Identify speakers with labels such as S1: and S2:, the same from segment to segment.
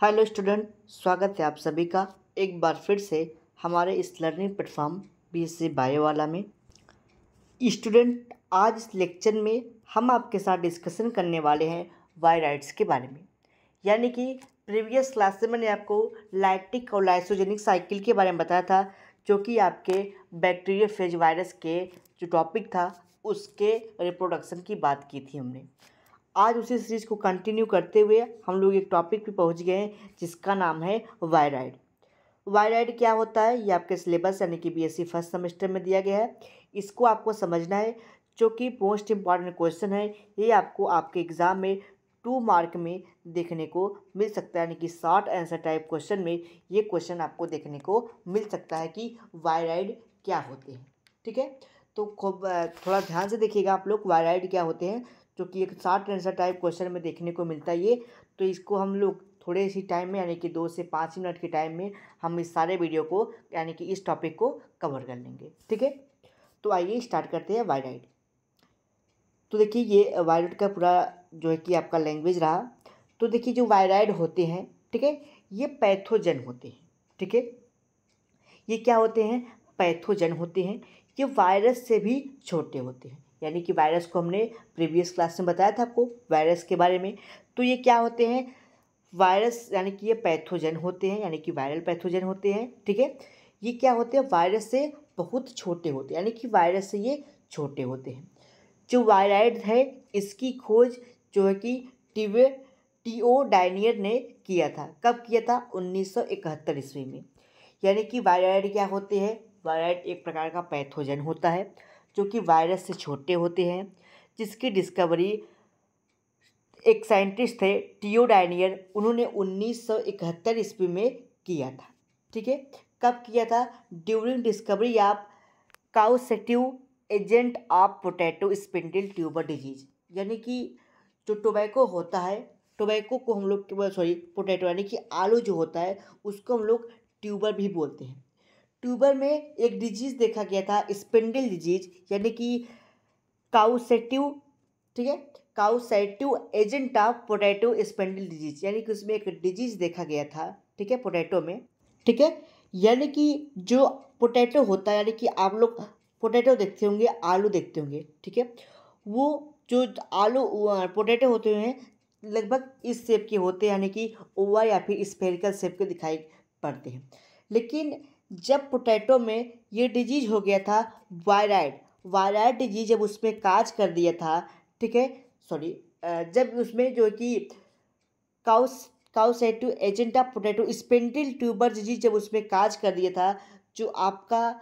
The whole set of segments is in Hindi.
S1: हेलो स्टूडेंट, स्वागत है आप सभी का एक बार फिर से हमारे इस लर्निंग प्लेटफॉर्म बीएससी बायो वाला में। स्टूडेंट, आज इस लेक्चर में हम आपके साथ डिस्कशन करने वाले हैं वायराइड्स के बारे में। यानी कि प्रीवियस क्लास से मैंने आपको लाइटिक और लाइसोजेनिक साइकिल के बारे में बताया था, जो कि आपके बैक्टीरियोफेज वायरस के जो टॉपिक था उसके रिप्रोडक्शन की बात की थी हमने। आज उसी सीरीज को कंटिन्यू करते हुए हम लोग एक टॉपिक पे पहुंच गए हैं जिसका नाम है वायराइड। वायराइड क्या होता है ये आपके सिलेबस यानी कि बीएससी फर्स्ट सेमेस्टर में दिया गया है। इसको आपको समझना है, जो कि मोस्ट इम्पॉर्टेंट क्वेश्चन है। ये आपको आपके एग्ज़ाम में 2 मार्क में देखने को मिल सकता है, यानी कि शॉर्ट आंसर टाइप क्वेश्चन में ये क्वेश्चन आपको देखने को मिल सकता है कि वायराइड क्या होते हैं। ठीक है, तो खूब थोड़ा ध्यान से देखिएगा आप लोग, वायराइड क्या होते हैं, जो कि एक शॉर्ट आंसर टाइप क्वेश्चन में देखने को मिलता है ये। तो इसको हम लोग थोड़े सी टाइम में यानी कि 2 से 5 मिनट के टाइम में हम इस सारे वीडियो को यानी कि इस टॉपिक को कवर कर लेंगे। ठीक है, तो आइए स्टार्ट करते हैं वायराइड। तो देखिए ये वायराइड का पूरा जो है कि आपका लैंग्वेज रहा। तो देखिए जो वायराइड होते हैं, ठीक है, ये पैथोजन होते हैं। ठीक है, ये क्या होते हैं? पैथोजन होते हैं। ये वायरस से भी छोटे होते हैं, यानी कि वायरस को हमने प्रीवियस क्लास में बताया था आपको वायरस के बारे में। तो ये क्या होते हैं? वायरस, यानी कि ये पैथोजन होते हैं, यानी कि वायरल पैथोजन होते हैं। ठीक है, ये क्या होते हैं? वायरस से बहुत छोटे होते हैं, यानी कि वायरस से ये छोटे होते हैं। जो वायराइड है इसकी खोज जो है कि टीवे टीओडायनियर ने किया था। कब किया था? 1971 ईस्वी में। यानी कि वायराइड क्या होते हैं? वायराइड एक प्रकार का पैथोजन होता है जो कि वायरस से छोटे होते हैं, जिसकी डिस्कवरी एक साइंटिस्ट थे टीओडायनियर, उन्होंने 1971 ईस्वी में किया था। ठीक है, कब किया था? During discovery of causative agent of potato spindle tuber disease. यानी कि जो टोबैको होता है, टोबैको को हम लोग पोटैटो यानी कि आलू जो होता है उसको हम लोग ट्यूबर भी बोलते हैं। ट्यूबर में एक डिजीज़ देखा गया था, स्पिंडल डिजीज, यानी कि काउसेटिव। ठीक है, causative agent of potato spindle disease, यानी कि उसमें एक डिजीज देखा गया था। ठीक है, पोटैटो में। ठीक है, यानी कि जो पोटैटो होता है, यानी कि आप लोग पोटैटो देखते होंगे, आलू देखते होंगे। ठीक है, वो जो आलू पोटैटो होते हैं लगभग इस शेप के होते हैं, यानी कि ओवल या फिर स्फेरिकल शेप के दिखाई पड़ते हैं। लेकिन जब पोटैटो में ये डिजीज हो गया था वायराइड, वायराइड डिजीज जब उसमें काज कर दिया था, ठीक है, सॉरी, जब उसमें जो है कि cause causative agent of potato spindle tuber disease जब उसमें काज कर दिया था, जो आपका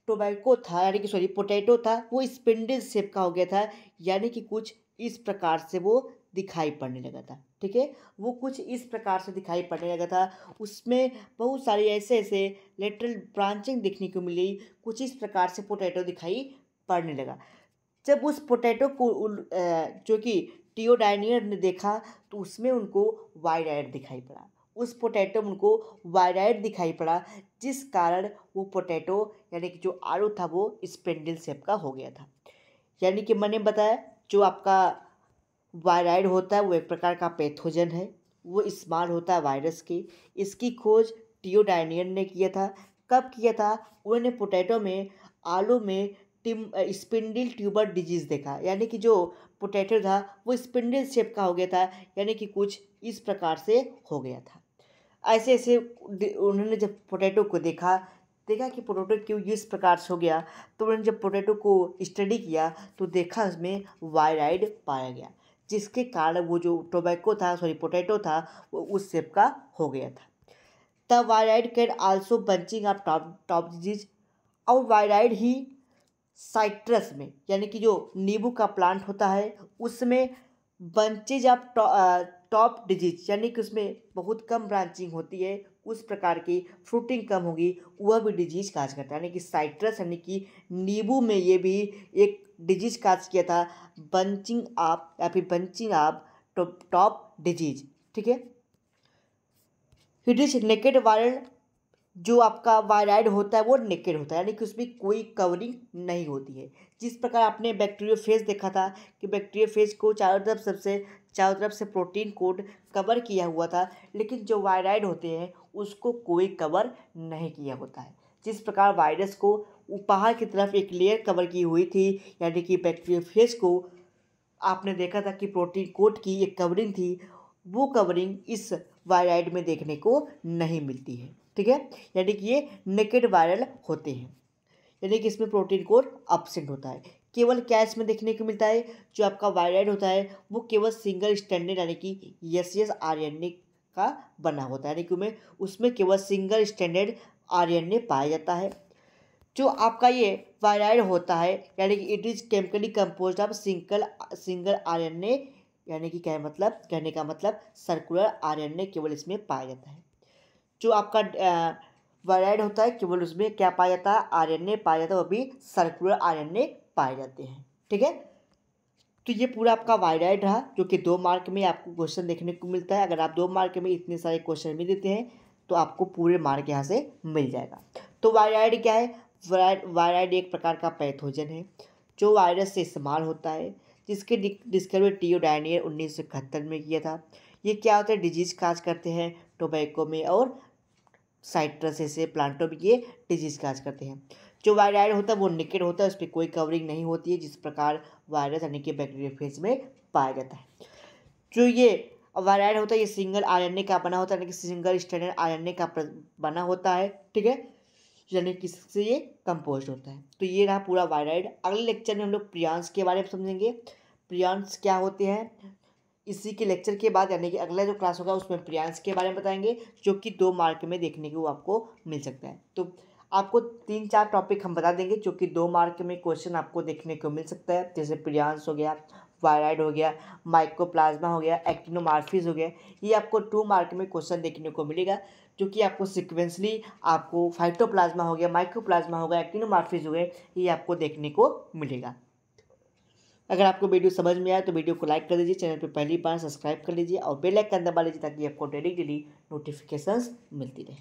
S1: टोबैको था यानी कि पोटैटो था, वो स्पिंडल शेप का हो गया था, यानी कि कुछ इस प्रकार से वो दिखाई पड़ने लगा था। ठीक है, वो कुछ इस प्रकार से दिखाई पड़ने लगा था। उसमें बहुत सारी ऐसे ऐसे लेटरल ब्रांचिंग देखने को मिली, कुछ इस प्रकार से पोटैटो दिखाई पड़ने लगा। जब उस पोटैटो को जो कि टीओडायनियर ने देखा तो उसमें उनको वायराइड दिखाई पड़ा। उस पोटैटो में उनको वायराइड दिखाई पड़ा, जिस कारण वो पोटैटो यानी कि जो आलू था वो स्पेंडल शेप का हो गया था। यानी कि मैंने बताया जो आपका वायराइड होता है वो एक प्रकार का पैथोजन है, वो इस्तेमाल होता है वायरस की। इसकी खोज टीओडायनियर ने किया था। कब किया था? उन्होंने पोटैटो में, आलू में टिम स्पिंडल ट्यूबर डिजीज़ देखा, यानी कि जो पोटैटो था वो स्पिंडल शेप का हो गया था, यानी कि कुछ इस प्रकार से हो गया था। ऐसे ऐसे उन्होंने जब पोटैटो को देखा, देखा कि पोटैटो क्यों इस प्रकार से हो गया, तो उन्होंने जब पोटैटो को स्टडी किया तो देखा उसमें वायराइड पाया गया, जिसके कारण वो जो पोटैटो था वो उस शेप का हो गया था। The viroid can also bunching of top top disease. और वायराइड ही साइट्रस में, यानी कि जो नींबू का प्लांट होता है उसमें बंचेज ऑफ टॉप डिजीज, यानी कि उसमें बहुत कम ब्रांचिंग होती है, उस प्रकार की फ्रूटिंग कम होगी, वह भी डिजीज काज करता है। यानी कि साइट्रस यानी कि नींबू में ये भी एक डिजीज काज किया था, बंचिंग ऑफ या फिर बंचिंग ऑफ टॉप डिजीज। ठीक है, इट इज नेकेड वायरल जो आपका वायराइड होता है वो नेकेड होता है, यानी कि उसमें कोई कवरिंग नहीं होती है। जिस प्रकार आपने बैक्टीरियोफेज देखा था कि बैक्टीरियोफेज को चारों तरफ से प्रोटीन कोट कवर किया हुआ था, लेकिन जो वायराइड होते हैं उसको कोई कवर नहीं किया होता है। जिस प्रकार वायरस को बाहर की तरफ एक लेयर कवर की हुई थी, यानी कि बैक्टीरियोफेज को आपने देखा था कि प्रोटीन कोट की एक कवरिंग थी, वो कवरिंग इस वायराइड में देखने को नहीं मिलती है। ठीक है, यानी कि ये नेकेड वायरल होते हैं, यानी कि इसमें प्रोटीन कोड एब्सेंट होता है। केवल क्या इसमें देखने को मिलता है, जो आपका वायराइड होता है वो केवल सिंगल स्टैंडर्ड यानी कि एस आरएनए का बना होता है, यानी कि उसमें केवल सिंगल स्टैंडर्ड आरएनए पाया जाता है। जो आपका ये वायराइड होता है, यानी कि it is chemically composed of single RNA, यानी कि क्या मतलब, कहने का मतलब सर्कुलर आरएनए केवल इसमें पाया जाता है। जो आपका वायराइड होता है केवल उसमें क्या पाया जाता है, आरएनए पाया जाता है, वो भी सर्कुलर आरएनए पाए जाते हैं। ठीक है, तो ये पूरा आपका वायराइड रहा, जो कि 2 मार्क में आपको क्वेश्चन देखने को मिलता है। अगर आप 2 मार्क में इतने सारे क्वेश्चन भी देते हैं तो आपको पूरे मार्क यहाँ से मिल जाएगा। तो वायराइड क्या है, वायराइड एक प्रकार का पैथोजन है जो वायरस से इस्तेमाल होता है, जिसके डिस्कवरी टीओ डायनियर 1971 में किया था। ये क्या होता है, डिजीज काज करते हैं टोबैको में और साइट्रस ऐसे प्लांटों में ये डिजीज काज करते हैं। जो वायराइड होता है वो निकेड होता है, उस पर कोई कवरिंग नहीं होती है, जिस प्रकार वायरस यानी कि बैक्टीरियोफेज में पाया जाता है। जो ये वायराइड होता है ये सिंगल आरएनए का बना होता है, यानी कि सिंगल स्टैंडर्ड आरएनए का बना होता है। ठीक है, यानी किससे ये कंपोज होता है। तो ये रहा पूरा वायराइड। अगले लेक्चर में हम लोग प्रियांस के बारे में समझेंगे, प्रियांस क्या होते हैं। इसी के लेक्चर के बाद यानी कि अगला जो क्लास होगा उसमें प्रियांस के बारे में बताएंगे, जो कि 2 मार्क में देखने को आपको मिल सकता है। तो आपको 3-4 टॉपिक हम बता देंगे जो कि 2 मार्क में क्वेश्चन आपको देखने को मिल सकता है, जैसे प्रियांस हो गया, वायराइड हो गया, माइकोप्लाज्मा हो गया, एक्टिनोमार्फिस हो गया। ये आपको 2 मार्क में क्वेश्चन देखने को मिलेगा, जो कि आपको सिक्वेंसली आपको फाइटोप्लाज्मा हो गया, माइकोप्लाज्मा हो गया, एक्टिनोमार्फिस हो गए, ये आपको देखने को मिलेगा। अगर आपको वीडियो समझ में आए तो वीडियो को लाइक कर दीजिए, चैनल पर पहली बार सब्सक्राइब कर लीजिए और बेल आइकन दबा लीजिए ताकि आपको डेली नोटिफिकेशंस मिलती रहे।